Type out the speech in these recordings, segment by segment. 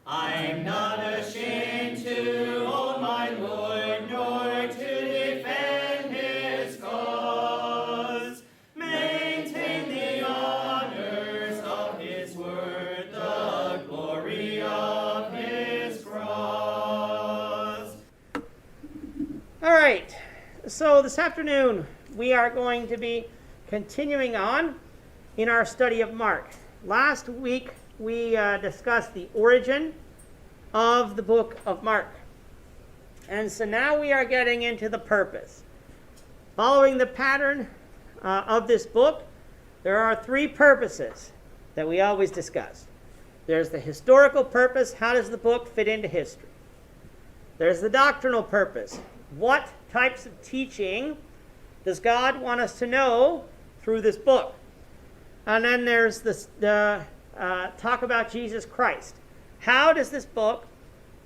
I'm not ashamed to own my Lord, nor to defend his cause. Maintain the honors of his word, the glory of his cross. All right, so this afternoon we are going to be continuing on in our study of Mark. Last week we discussed the origin of the book of Mark. And so now we are getting into the purpose. Following the pattern of this book, there are three purposes that we always discuss. There's the historical purpose. How does the book fit into history? There's the doctrinal purpose. What types of teaching does God want us to know through this book? And then there's the talk about Jesus Christ. How does this book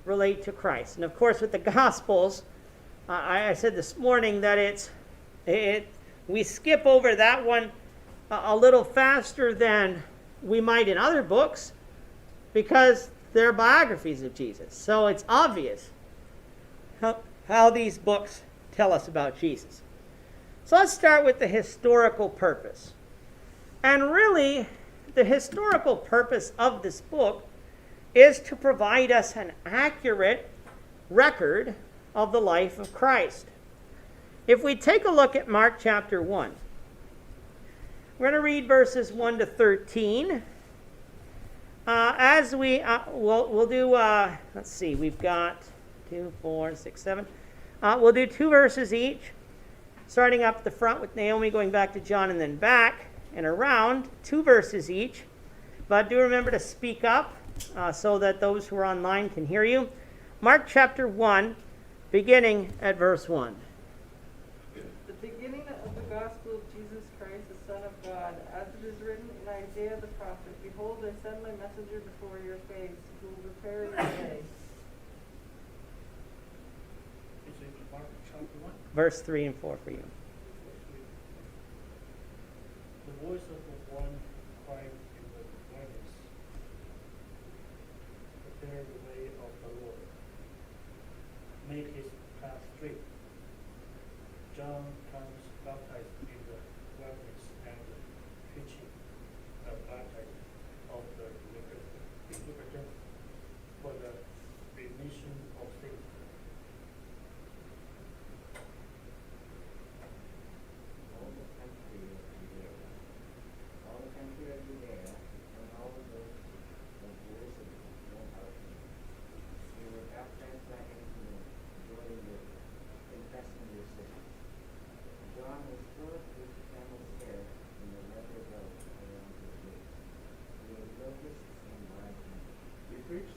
relate to Christ? And of course, with the Gospels, I said this morning that we skip over that one a little faster than we might in other books because they're biographies of Jesus. So it's obvious how these books tell us about Jesus. So let's start with the historical purpose. And really, the historical purpose of this book is to provide us an accurate record of the life of Christ. If we take a look at Mark chapter 1, we're going to read verses 1 to 13. As we'll do, let's see, we've got 2, 4, 6, 7. We'll do 2 verses each, starting up the front with Naomi, going back to John, and then back and around, 2 verses each. But do remember to speak up so that those who are online can hear you. Mark chapter 1, beginning at verse 1. The beginning of the gospel of Jesus Christ, the Son of God, as it is written in Isaiah the prophet, Behold, I send my messenger before your face, who will prepare your way. Mark chapter 1. Verse 3 and 4 for you. The voice of one crying in the wilderness, prepare the way of the Lord, make his path straight. John comes baptized in the wilderness and preaching the baptism of the repentance for the remission of sins.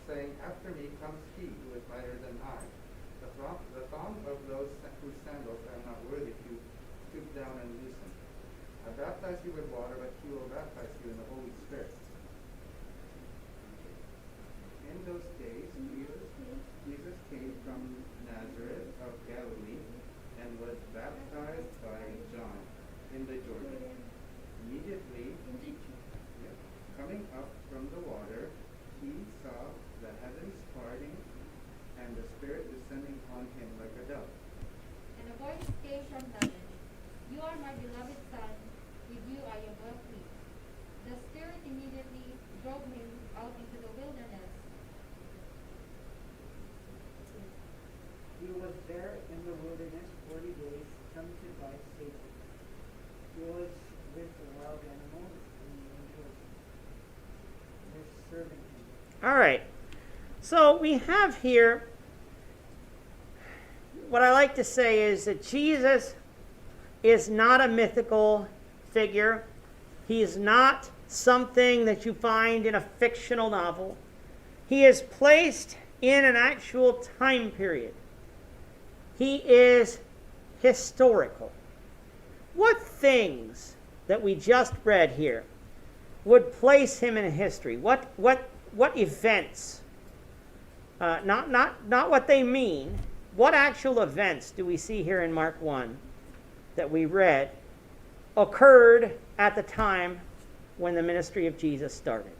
Saying, After me comes he who is mightier than I, the thong of those whose sandals I am not worthy to stoop down and loosen. I baptize you with water, but he will baptize you in the Holy Spirit. In those days, Jesus came from Nazareth of Galilee and was baptized by John in the Jordan. Immediately, coming up from the water, he saw the heavens parting and the Spirit descending on him like a dove. And a voice came from heaven, You are my beloved Son, with you I am well pleased. The Spirit immediately drove him out into the wilderness. He was there in the wilderness 40 days, tempted by Satan. He was with the wild animals, and the angels were serving him. All right. So we have here, what I like to say is that Jesus is not a mythical figure. He is not something that you find in a fictional novel. He is placed in an actual time period. He is historical. What things that we just read here would place him in history? What events? Not what they mean. What actual events do we see here in Mark 1 that we read occurred at the time when the ministry of Jesus started?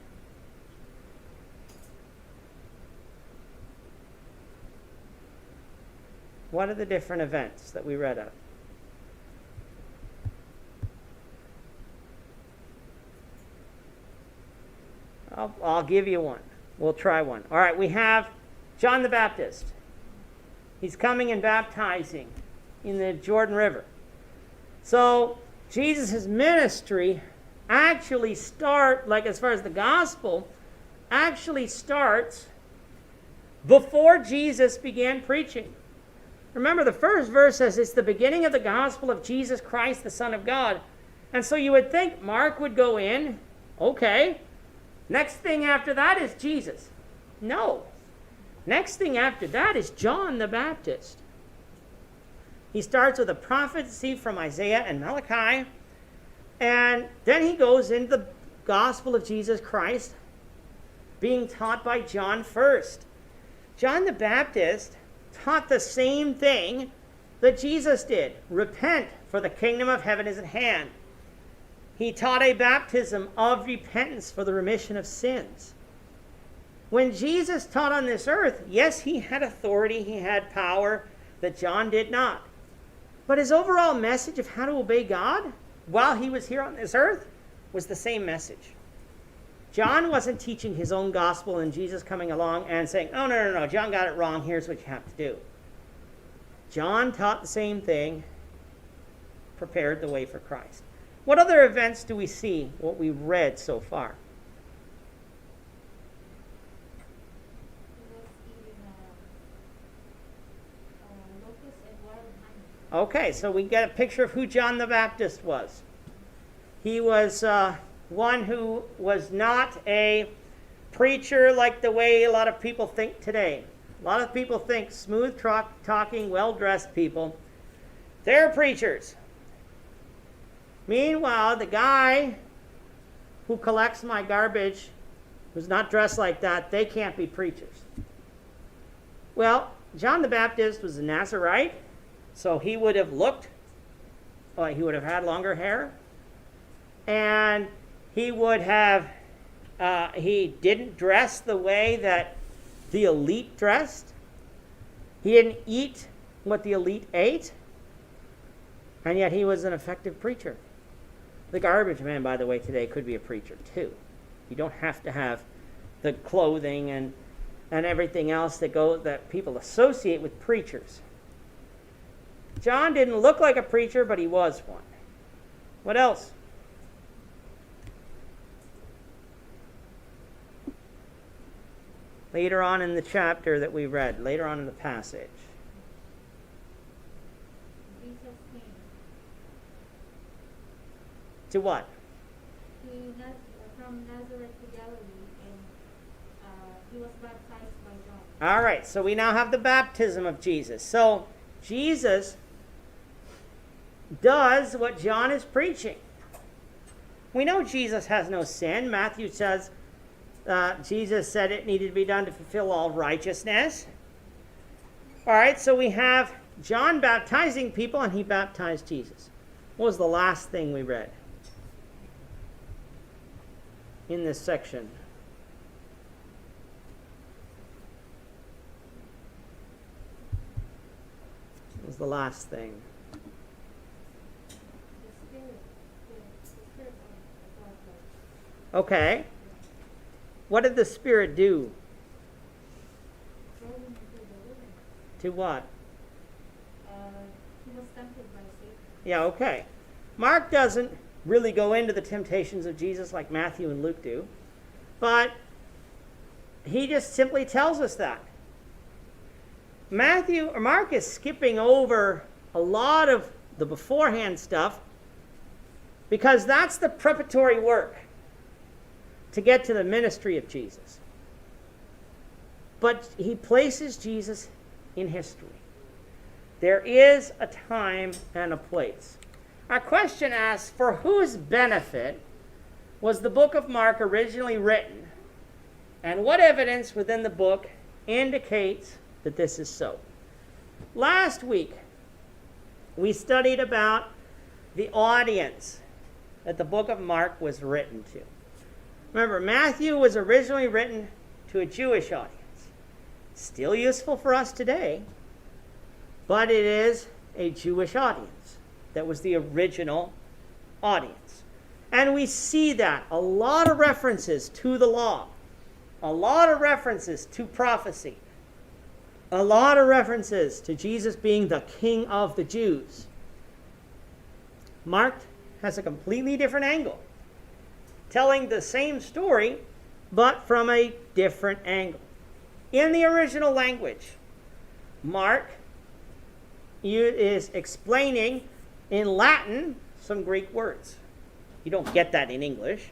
What are the different events that we read of? I'll give you one. We'll try one. All right, we have John the Baptist. He's coming and baptizing in the Jordan River. So Jesus' ministry actually as far as the gospel, actually starts before Jesus began preaching. Remember, the first verse says it's the beginning of the gospel of Jesus Christ, the Son of God. And so you would think Mark would go in, okay, next thing after that is Jesus. No. Next thing after that is John the Baptist. He starts with a prophecy from Isaiah and Malachi, and then he goes into the gospel of Jesus Christ, being taught by John first. John the Baptist taught the same thing that Jesus did. Repent, for the kingdom of heaven is at hand. He taught a baptism of repentance for the remission of sins. When Jesus taught on this earth, yes, he had authority, he had power that John did not. But his overall message of how to obey God while he was here on this earth was the same message. John wasn't teaching his own gospel and Jesus coming along and saying, oh, no, John got it wrong, here's what you have to do. John taught the same thing, prepared the way for Christ. What other events do we see, what we read so far? He was eating locusts and wild honey. Okay, so we get a picture of who John the Baptist was. He was one who was not a preacher like the way a lot of people think today. A lot of people think smooth talking, well-dressed people, they're preachers. Meanwhile, the guy who collects my garbage, who's not dressed like that, they can't be preachers. Well, John the Baptist was a Nazarite, so he would have he would have had longer hair, and he would have, he didn't dress the way that the elite dressed. He didn't eat what the elite ate, and yet he was an effective preacher. The garbage man, by the way, today could be a preacher too. You don't have to have the clothing and everything else that people associate with preachers. John didn't look like a preacher, but he was one. What else? Later on in the chapter that we read, later on in the passage. Jesus came To what? from Nazareth to Galilee, and he was baptized by John. All right, so we now have the baptism of Jesus. So Jesus does what John is preaching. We know Jesus has no sin. Matthew says Jesus said it needed to be done to fulfill all righteousness. All right, so we have John baptizing people, and he baptized Jesus. What was the last thing we read in this section? What was the last thing? The Spirit of God Okay. What did the Spirit do? drove him into the wilderness. To what? He was tempted by Satan. Yeah, okay. Mark doesn't really go into the temptations of Jesus like Matthew and Luke do, but he just simply tells us that. Mark is skipping over a lot of the beforehand stuff because that's the preparatory work to get to the ministry of Jesus. But he places Jesus in history. There is a time and a place. Our question asks, for whose benefit was the book of Mark originally written? And what evidence within the book indicates that this is so? Last week, we studied about the audience that the book of Mark was written to. Remember, Matthew was originally written to a Jewish audience. Still useful for us today. but it is a Jewish audience. That was the original audience. And we see that a lot of references to the law, a lot of references to prophecy, a lot of references to Jesus being the King of the Jews. Mark has a completely different angle, telling the same story, but from a different angle. In the original language, Mark is explaining in Latin some Greek words. You don't get that in English,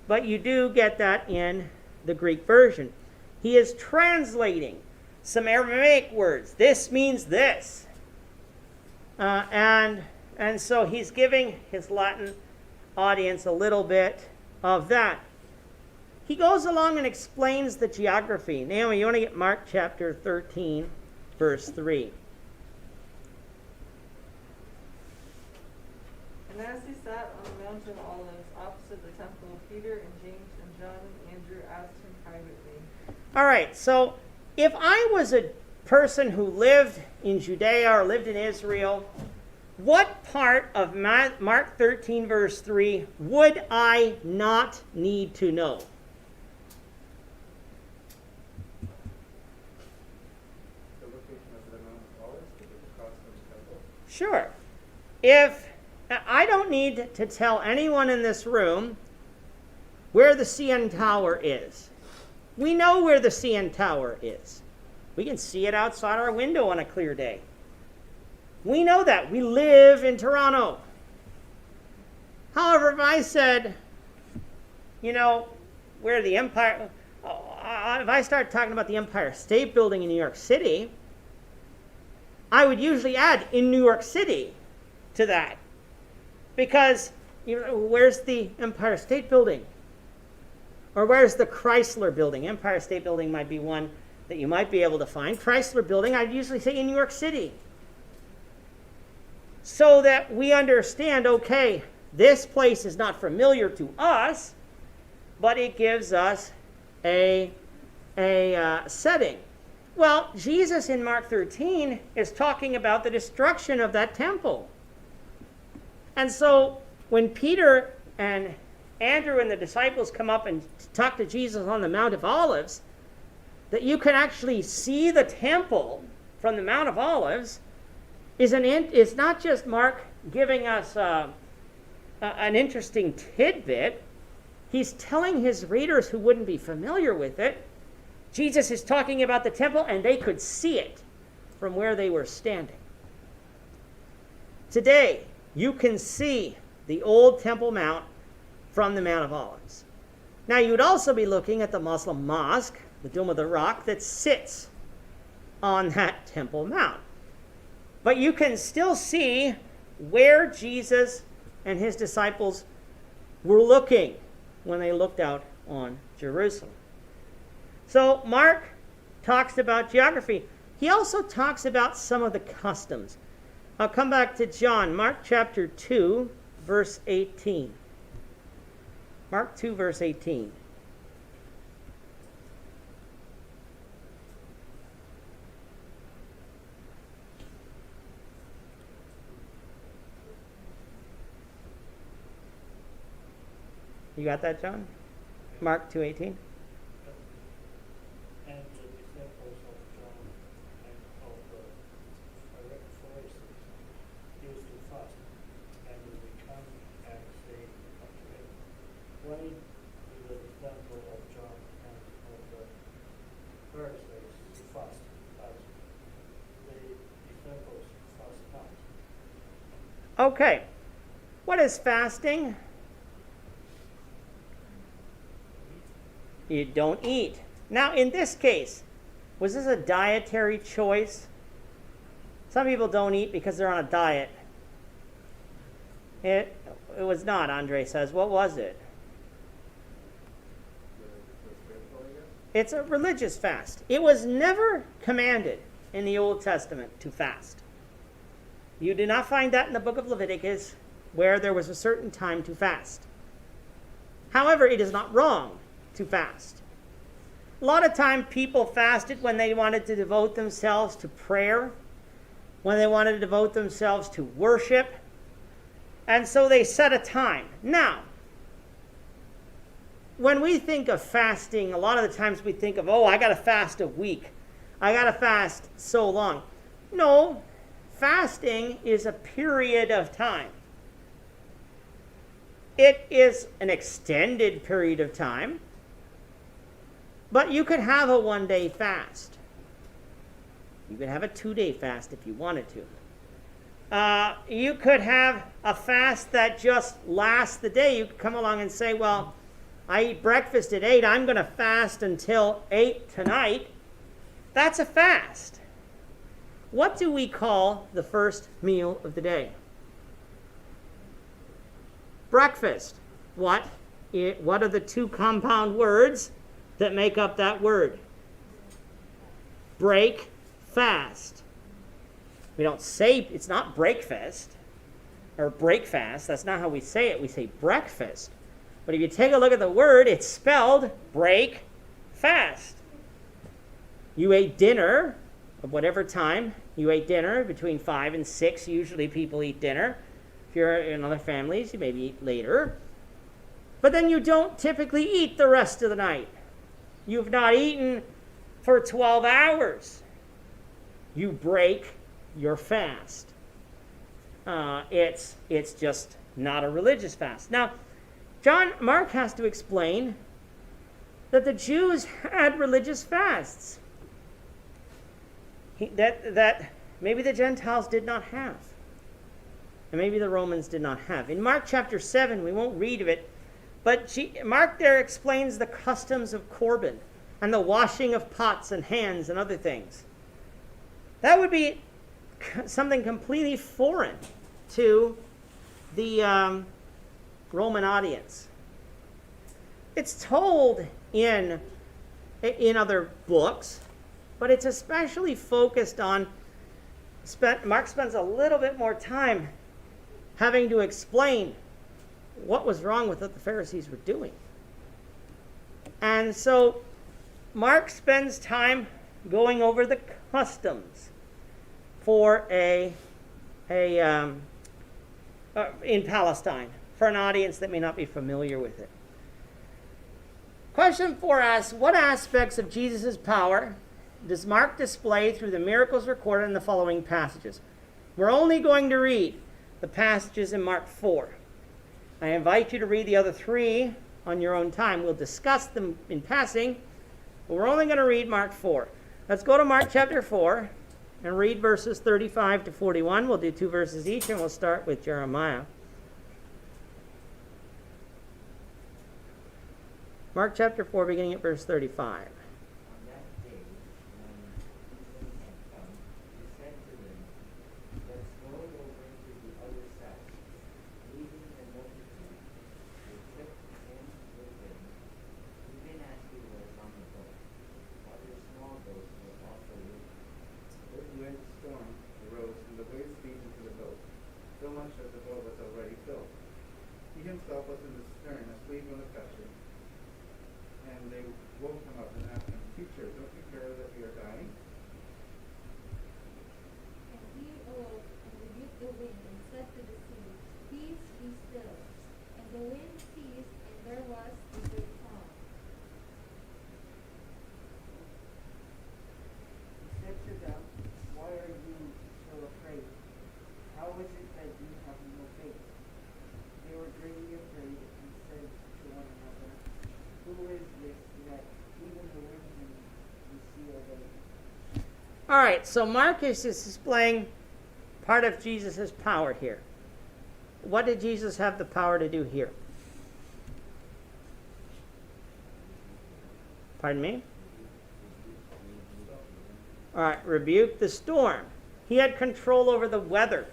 but you do get that in the Greek version. He is translating some Aramaic words. This means this. And so he's giving his Latin audience a little bit of that. He goes along and explains the geography. Naomi, you want to get Mark chapter 13, verse 3. And as he sat on the Mount of Olives opposite the temple, Peter and James and John and Andrew asked him privately. All right, so if I was a person who lived in Judea or lived in Israel, what part of Mark 13, verse 3 would I not need to know? The location of the Mount of Olives, which is across from the temple. Sure. If I don't need to tell anyone in this room where the CN Tower is. We know where the CN Tower is. We can see it outside our window on a clear day. We know that. We live in Toronto. However, if I said, where the Empire, if I start talking about the Empire State Building in New York City, I would usually add in New York City to that. Because where's the Empire State Building? Or where's the Chrysler Building? Empire State Building might be one that you might be able to find. Chrysler Building, I'd usually say in New York City. So that we understand, okay, this place is not familiar to us, but it gives us a setting. Well, Jesus in Mark 13 is talking about the destruction of that temple. And so when Peter and Andrew and the disciples come up and talk to Jesus on the Mount of Olives, that you can actually see the temple from the Mount of Olives is not just Mark giving us an interesting tidbit. He's telling his readers who wouldn't be familiar with it, Jesus is talking about the temple and they could see it from where they were standing. Today, you can see the old Temple Mount from the Mount of Olives. Now, you would also be looking at the Muslim mosque, the Dome of the Rock, that sits on that Temple Mount. But you can still see where Jesus and his disciples were looking when they looked out on Jerusalem. So Mark talks about geography. He also talks about some of the customs. I'll come back to John, Mark chapter 2, verse 18. Mark 2, verse 18. You got that, John? Mark 2:18. And the disciples of John and of the Pharisees used to fast, and they come and say unto him, why do the disciples of John and of the Pharisees fast, but the disciples fast not? Okay. What is fasting? You don't eat. Now, in this case, was this a dietary choice? Some people don't eat because they're on a diet. It was not, Andre says. What was it? It's a religious fast. It was never commanded in the Old Testament to fast. You do not find that in the book of Leviticus where there was a certain time to fast. However, it is not wrong to fast. A lot of time people fasted when they wanted to devote themselves to prayer, when they wanted to devote themselves to worship. And so they set a time. Now, when we think of fasting, a lot of the times we think of, oh, I got to fast a week. I got to fast so long. No, fasting is a period of time. It is an extended period of time, but you could have a one-day fast. You could have a 2-day fast if you wanted to. You could have a fast that just lasts the day. You could come along and say, well, I eat breakfast at 8. I'm going to fast until 8 tonight. That's a fast. What do we call the first meal of the day? Breakfast. What are the two compound words that make up that word? Break, fast. We don't say, it's not breakfast or break fast. That's not how we say it. We say breakfast. But if you take a look at the word, it's spelled break, fast. You ate dinner of whatever time. You ate dinner between 5 and 6. Usually people eat dinner. If you're in other families, you maybe eat later. But then you don't typically eat the rest of the night. You've not eaten for 12 hours. You break your fast. It's just not a religious fast. Now, Mark has to explain that the Jews had religious fasts that maybe the Gentiles did not have, and maybe the Romans did not have. In Mark chapter 7, we won't read of it, but Mark there explains the customs of Corban and the washing of pots and hands and other things. That would be something completely foreign to the Roman audience. It's told in other books, but it's especially focused on, Mark spends a little bit more time having to explain what was wrong with what the Pharisees were doing. And so Mark spends time going over the customs for in Palestine, for an audience that may not be familiar with it. Question for us: what aspects of Jesus' power does Mark display through the miracles recorded in the following passages? We're only going to read the passages in Mark 4. I invite you to read the other 3 on your own time. We'll discuss them in passing, but we're only going to read Mark 4. Let's go to Mark chapter 4 and read verses 35 to 41. We'll do 2 verses each, and we'll start with Jeremiah. Mark chapter 4, beginning at verse 35. Himself was in the stern, asleep on the cushion. And they woke him up and asked him, "Teacher, don't you care that we are dying?" And he awoke and rebuked the wind and said to the sea, "Peace, be still." And the wind ceased, and there was a great calm. He said to them, "Why are you so afraid? How is it that you have no faith?" They were greatly afraid and said to one another, "Who is this that even the wind and the sea obey?" All right, so Mark is displaying part of Jesus' power here. What did Jesus have the power to do here? Pardon me? All right, rebuke the storm. He had control over the weather.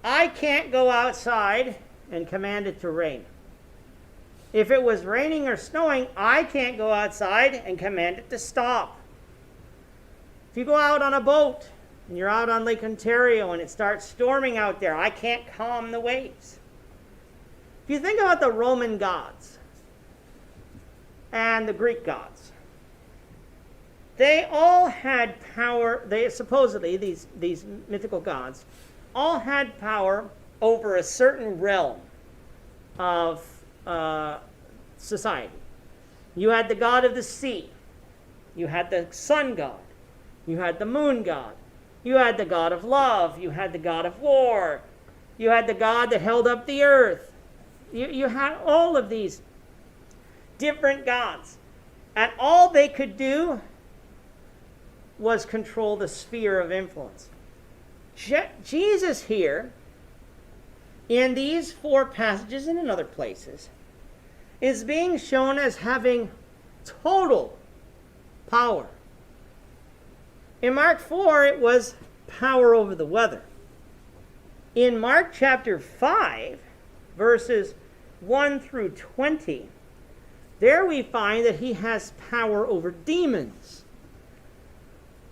I can't go outside and command it to rain. If it was raining or snowing, I can't go outside and command it to stop. If you go out on a boat and you're out on Lake Ontario and it starts storming out there, I can't calm the waves. If you think about the Roman gods and the Greek gods, they all had power. They supposedly, these mythical gods, all had power over a certain realm of society. You had the god of the sea. You had the sun god. You had the moon god. You had the god of love. You had the god of war. You had the god that held up the earth. You had all of these different gods. And all they could do was control the sphere of influence. Jesus here, in these 4 passages and in other places, is being shown as having total power. In Mark 4, it was power over the weather. In Mark chapter 5, verses 1 through 20, there we find that he has power over demons.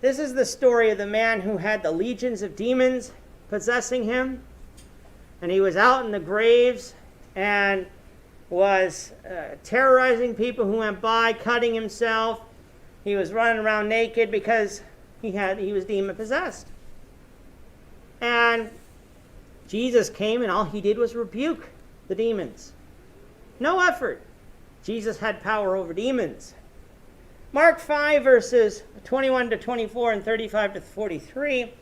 This is the story of the man who had the legions of demons possessing him. And he was out in the graves and was terrorizing people who went by, cutting himself. He was running around naked because he was demon possessed. And Jesus came and all he did was rebuke the demons. No effort. Jesus had power over demons. Mark 5 verses 21 to 24 and 35 to 43,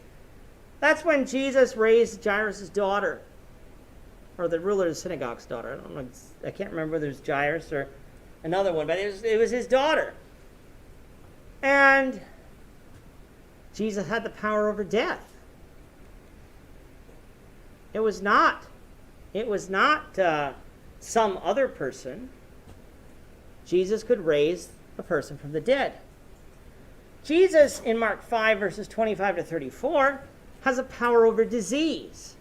that's when Jesus raised Jairus' daughter, or the ruler of the synagogue's daughter. I can't remember whether it was Jairus or another one, but it was his daughter. And Jesus had the power over death. It was not some other person. Jesus could raise a person from the dead. Jesus, in Mark 5, verses 25 to 34, has a power over disease.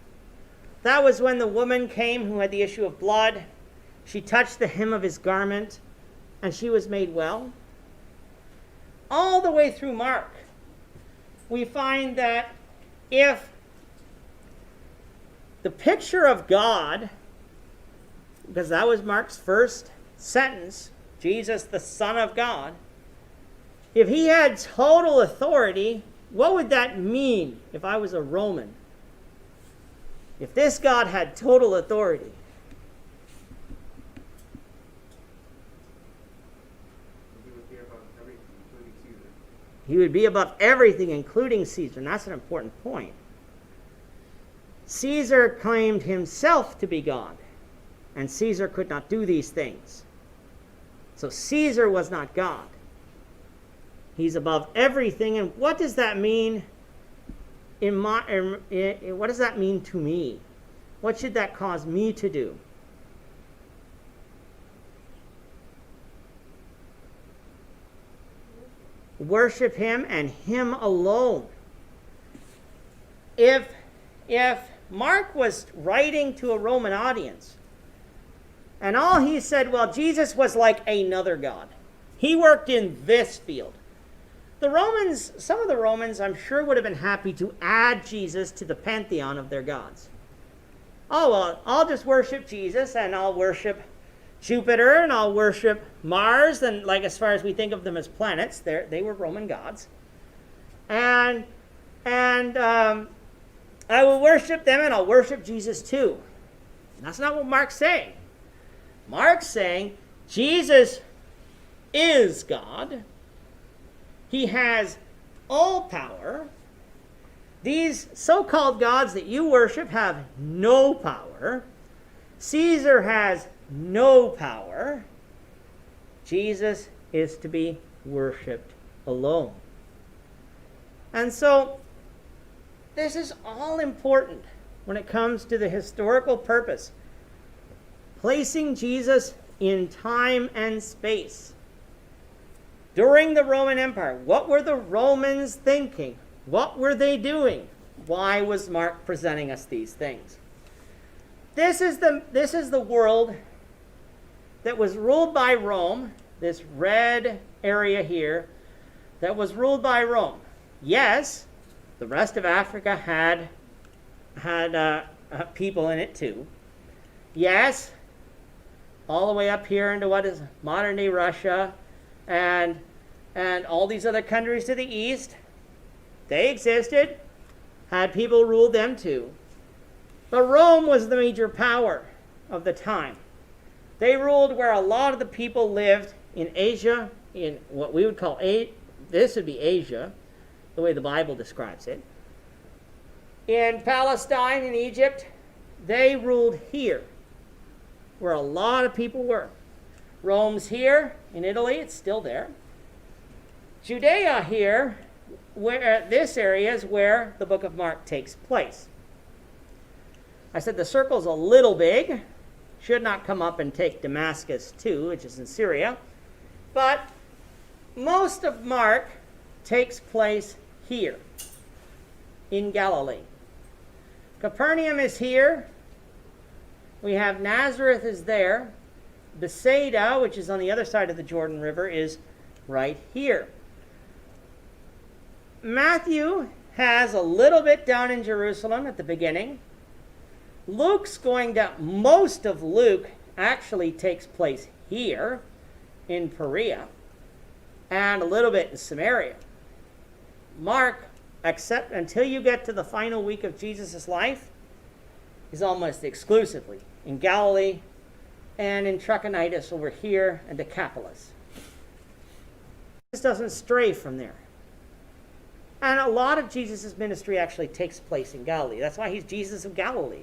That was when the woman came who had the issue of blood. She touched the hem of his garment, and she was made well. All the way through Mark, we find that if the picture of God, because that was Mark's first sentence, Jesus, the Son of God, if he had total authority, what would that mean if I was a Roman? If this God had total authority? He would be above everything, including Caesar. He would be above everything, including Caesar. And that's an important point. Caesar claimed himself to be God, and Caesar could not do these things. So Caesar was not God. He's above everything. And what does that mean? What does that mean to me? What should that cause me to do? Worship him and him alone. If Mark was writing to a Roman audience, and all he said, well, Jesus was like another God. He worked in this field. Some of the Romans, I'm sure, would have been happy to add Jesus to the pantheon of their gods. Oh, well, I'll just worship Jesus, and I'll worship Jupiter, and I'll worship Mars, and like as far as we think of them as planets, they were Roman gods. And I will worship them, and I'll worship Jesus too. And that's not what Mark's saying. Mark's saying Jesus is God. He has all power. These so-called gods that you worship have no power. Caesar has no power. Jesus is to be worshipped alone. And so, this is all important when it comes to the historical purpose. Placing Jesus in time and space. During the Roman Empire, what were the Romans thinking? What were they doing? Why was Mark presenting us these things? This is the world that was ruled by Rome, this red area here, that was ruled by Rome. Yes, the rest of Africa had people in it too. Yes, all the way up here into what is modern-day Russia, and and all these other countries to the east, they existed, had people rule them too. But Rome was the major power of the time. They ruled where a lot of the people lived in Asia, in what we would call, this would be Asia, the way the Bible describes it. In Palestine, in Egypt, they ruled here, where a lot of people were. Rome's here, in Italy, it's still there. Judea here, where this area is where the book of Mark takes place. I said the circle's a little big, should not come up and take Damascus too, which is in Syria, but most of Mark takes place here, in Galilee. Capernaum is here. We have Nazareth is there. Bethsaida, which is on the other side of the Jordan River, is right here. Matthew has a little bit down in Jerusalem at the beginning. Luke's going down. Most of Luke actually takes place here in Perea and a little bit in Samaria. Mark, except until you get to the final week of Jesus' life, is almost exclusively in Galilee and in Trachonitis over here and Decapolis. This doesn't stray from there. And a lot of Jesus' ministry actually takes place in Galilee. That's why he's Jesus of Galilee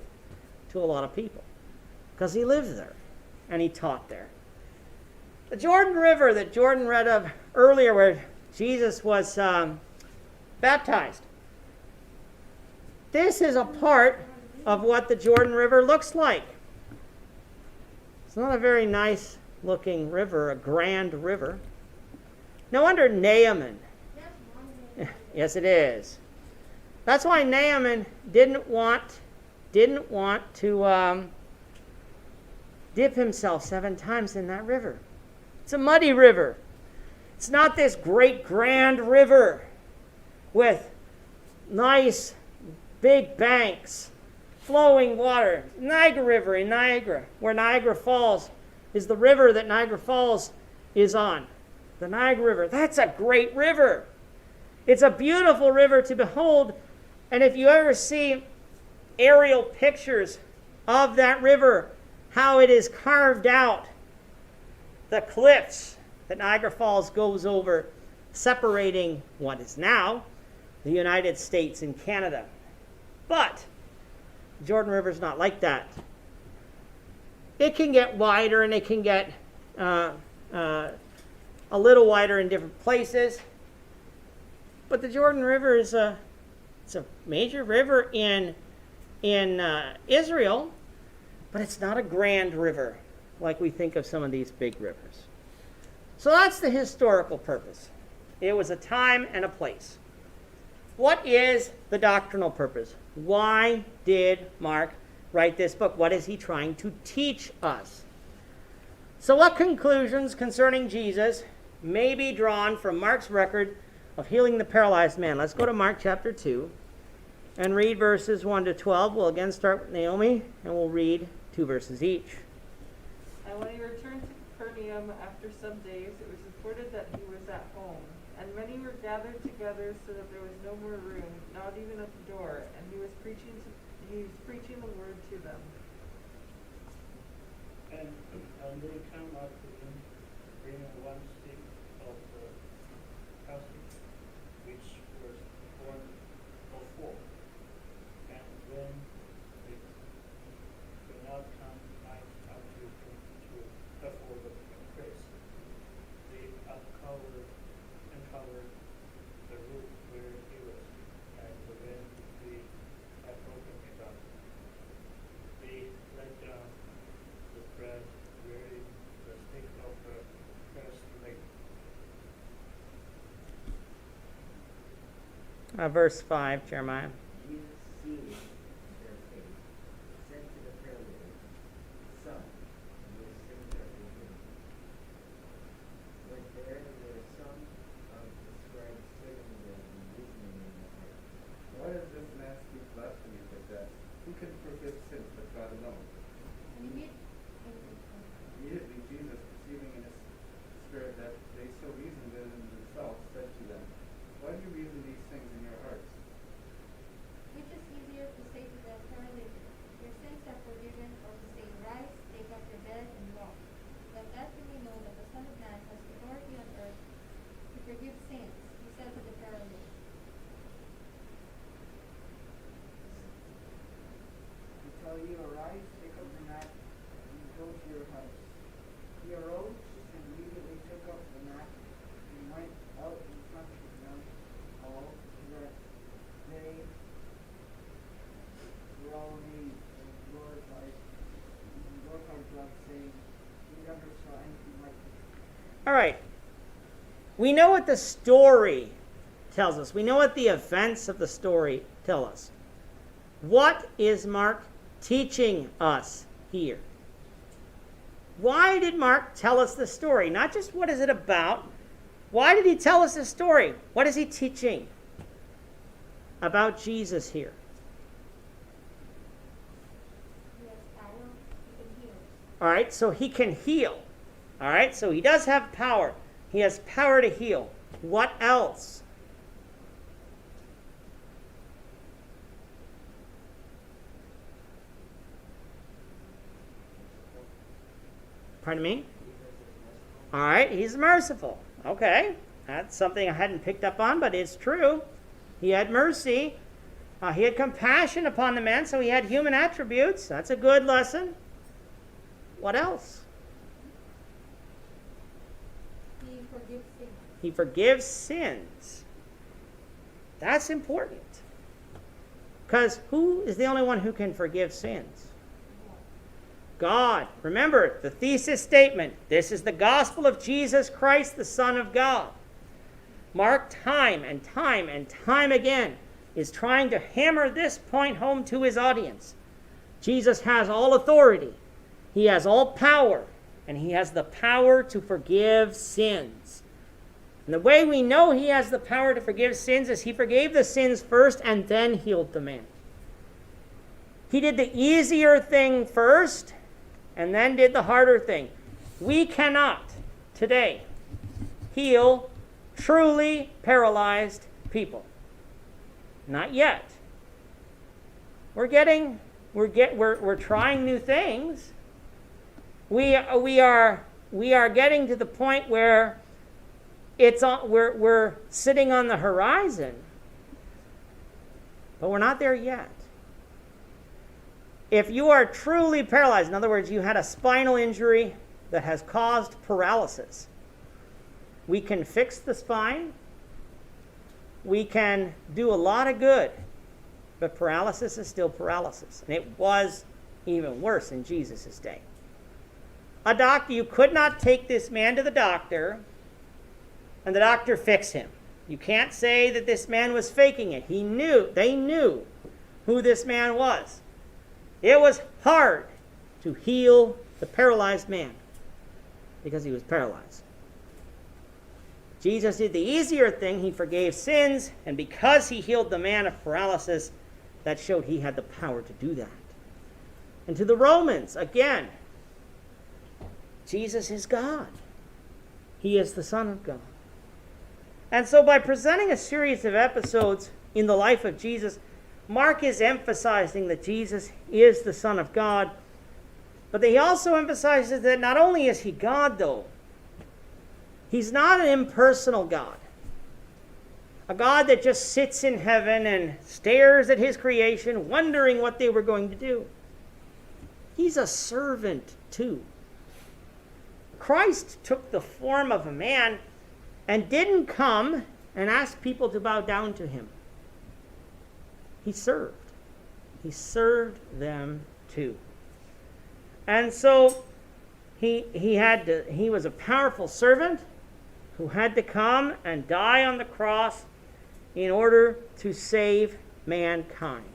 to a lot of people, because he lived there and he taught there. The Jordan River that Jordan read of earlier, where Jesus was baptized, this is a part of what the Jordan River looks like. It's not a very nice looking river, a grand river. No wonder Naaman, yes it is. That's why Naaman didn't want to dip himself 7 times in that river. It's a muddy river. It's not this great grand river with nice big banks, flowing water. Niagara River in Niagara, where Niagara Falls is the river that Niagara Falls is on. The Niagara River. That's a great river. It's a beautiful river to behold. And if you ever see aerial pictures of that river, how it is carved out, the cliffs that Niagara Falls goes over, separating what is now the United States and Canada. But the Jordan River is not like that. It can get wider, and it can get a little wider in different places. But the Jordan River is it's a major river in Israel, but it's not a grand river like we think of some of these big rivers. So that's the historical purpose. It was a time and a place. What is the doctrinal purpose? Why did Mark write this book? What is he trying to teach us? So what conclusions concerning Jesus may be drawn from Mark's record of healing the paralyzed man? Let's go to Mark chapter 2 and read verses 1 to 12. We'll again start with Naomi, and we'll read 2 verses each. And when he returned to Capernaum after some days, it was reported that he was at home. And many were gathered together so that there was no more room, not even at the door, and he was preaching the word to them. And they come up to him, bringing one stick of the palsy, which was one of 4. And when they could not come up to him to afford the praise, they uncovered the roof where he was, and when they had broken it up, they let down the bread wearing the stick of the first leg. Verse 5, Jeremiah. Jesus, seeing their faith, said to the paralytic, Son, your sins are forgiven. But there were some of the scribes sitting there and reasoning in their hearts. Why does this man speak blasphemy like that? Who can forgive sins but God alone? Immediately Jesus, perceiving in his spirit that they so reasoned within themselves, We know what the story tells us. We know what the events of the story tell us. What is Mark teaching us here? Why did Mark tell us the story? Not just what is it about. Why did he tell us the story? What is he teaching about Jesus here? He has power, he can heal. All right, so he can heal. All right, so he does have power. He has power to heal. What else? Pardon me? All right, he's merciful. Okay, that's something I hadn't picked up on, but it's true. He had mercy. He had compassion upon the man, so he had human attributes. That's a good lesson. What else? He forgives sins. He forgives sins. That's important. Because who is the only one who can forgive sins? God. Remember the thesis statement. This is the gospel of Jesus Christ, the Son of God. Mark time and time and time again is trying to hammer this point home to his audience. Jesus has all authority. He has all power. And he has the power to forgive sins. And the way we know he has the power to forgive sins is he forgave the sins first and then healed the man. He did the easier thing first and then did the harder thing. We cannot today heal truly paralyzed people. Not yet. We're trying new things. We are getting to the point where we're sitting on the horizon, but we're not there yet. If you are truly paralyzed, in other words, you had a spinal injury that has caused paralysis, we can fix the spine. We can do a lot of good, but paralysis is still paralysis. And it was even worse in Jesus' day. A doctor, you could not take this man to the doctor and the doctor fix him. You can't say that this man was faking it. They knew who this man was. It was hard to heal the paralyzed man because he was paralyzed. Jesus did the easier thing. He forgave sins, and because he healed the man of paralysis, that showed he had the power to do that. And to the Romans, again, Jesus is God. He is the Son of God. And so by presenting a series of episodes in the life of Jesus, Mark is emphasizing that Jesus is the Son of God, but he also emphasizes that not only is he God, though, he's not an impersonal God. A God that just sits in heaven and stares at his creation, wondering what they were going to do. He's a servant, too. Christ took the form of a man and didn't come and ask people to bow down to him. He served. He served them too. And so he was a powerful servant who had to come and die on the cross in order to save mankind.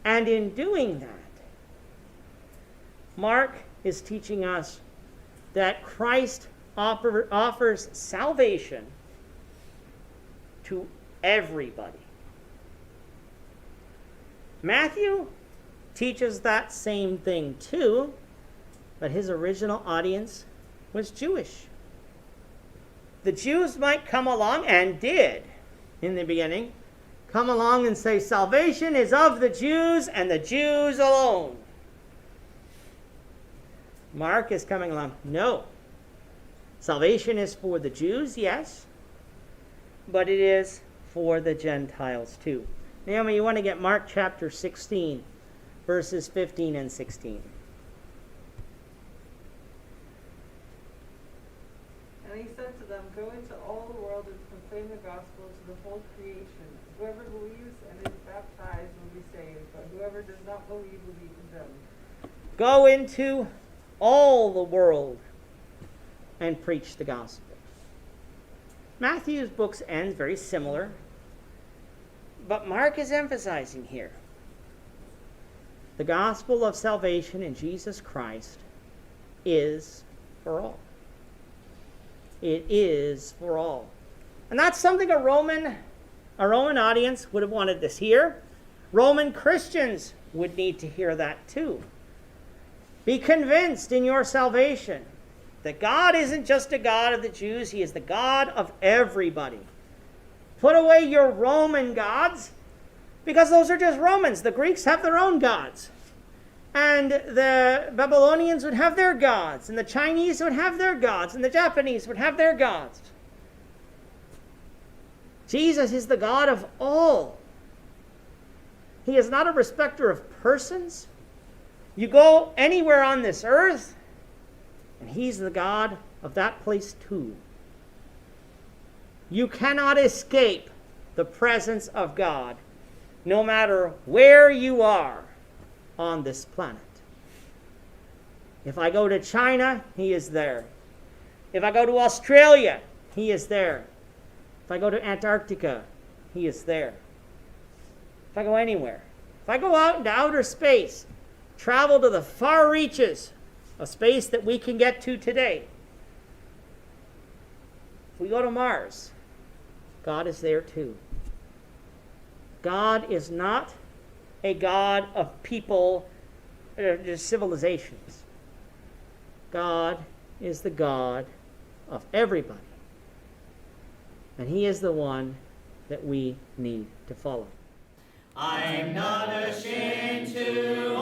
And in doing that, Mark is teaching us that Christ offers salvation to everybody. Matthew teaches that same thing too, but his original audience was Jewish. The Jews might come along, and did in the beginning, come along and say, salvation is of the Jews and the Jews alone. Mark is coming along, no. Salvation is for the Jews, yes, but it is for the Gentiles too. Naomi, you want to get Mark chapter 16, verses 15 and 16. And he said to them, go into all the world and proclaim the gospel to the whole creation. Whoever believes and is baptized will be saved, but whoever does not believe will be condemned. Go into all the world and preach the gospel. Matthew's books end very similar, but Mark is emphasizing here the gospel of salvation in Jesus Christ is for all. It is for all. And that's something a Roman audience would have wanted to hear. Roman Christians would need to hear that too. Be convinced in your salvation that God isn't just a God of the Jews, he is the God of everybody. Put away your Roman gods, because those are just Romans. The Greeks have their own gods. And the Babylonians would have their gods, and the Chinese would have their gods, and the Japanese would have their gods. Jesus is the God of all. He is not a respecter of persons. You go anywhere on this earth, and he's the God of that place too. You cannot escape the presence of God, no matter where you are on this planet. If I go to China, he is there. If I go to Australia, he is there. If I go to Antarctica, he is there. If I go anywhere. If I go out into outer space, travel to the far reaches of space that we can get to today. If we go to Mars, God is there too. God is not a God of people, just civilizations. God is the God of everybody. And he is the one that we need to follow. I'm not ashamed to